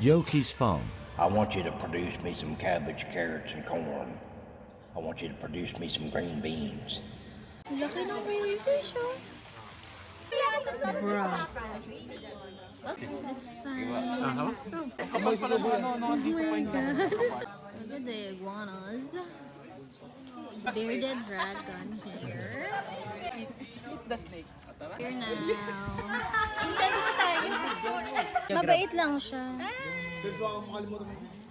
Yoki's Farm. I want you to produce me some cabbage, carrots, and corn. I want you to produce me some green beans. Laki ng baby fish, oh. Bruh. It's fine. Oh my god. Look at the iguanas. Bearded dragon here. Eat the snake. Here now. Mabait lang siya.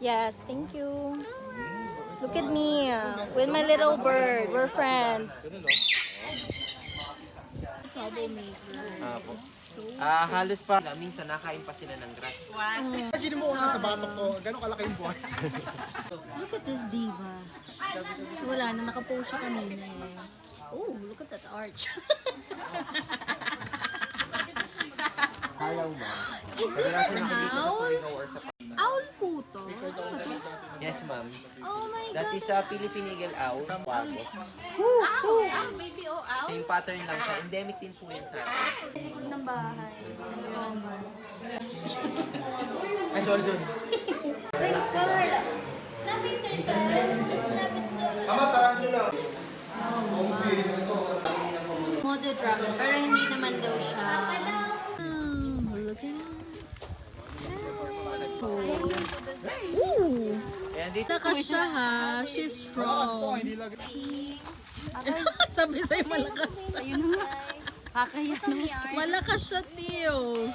Yes, thank you. Look at me with my little bird. We're friends. Troublemaker. Halos pa. Minsan nakain pa sila ng grass. Imagine mo una sa batok ko, gano'ng kalaki yung buhay. Look at this diva. Wala na, nakapost siya kanina eh. Oh, look at that arch. Is this an owl? Owl po to? Yes, ma'am. Oh my God. That is a Philippine eagle owl. Wago. Same pattern lang siya. Endemic din po yan sa atin. Likod ng bahay. Sa Yomo. Ay, sorry. Wait, Carla. Snapping turtle. Snapping turtle. Ama, tarantula. Mother dragon, pero hindi naman daw siya. Look at it. Ooh! Ayan, dito Lakas siya ha. She's strong. Hindi lang. Sabi sa'yo malakas siya. Kakaya naman. Malakas siya, Tio.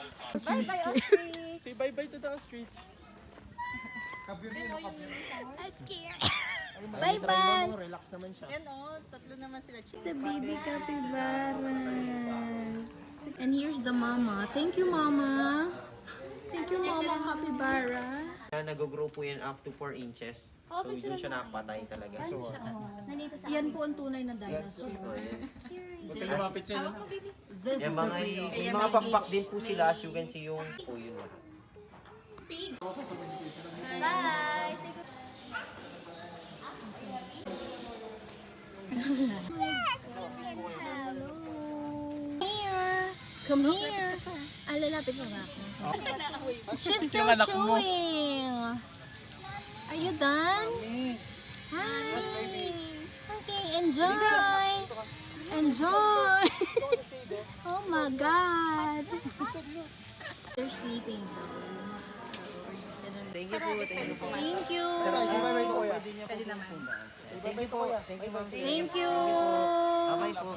Say bye-bye to the ostrich. I'm scared. Bye-bye. Relax naman siya. Yan o, tatlo naman sila. The baby capybaras. And here's the mama. Thank you, mama. Thank you, mama capybara. Nag-grow po yan up to 4 inches. So, doon siya nakapatay talaga. So, Yan po ang tunay na dinosaur. Lumapit siya. This yung is mga, may mga pakpak din po sila. As you can see yung po yun. Bye! Say good. Here! Come here! Lalapit mo ba ako? She's still chewing! Are you done? Hi! Okay, enjoy! Enjoy! Oh my God! They're sleeping though. Thank you po. Thank you! Say bye-bye to kuya. Thank you po. Thank you, ma'am. Thank you! Okay po.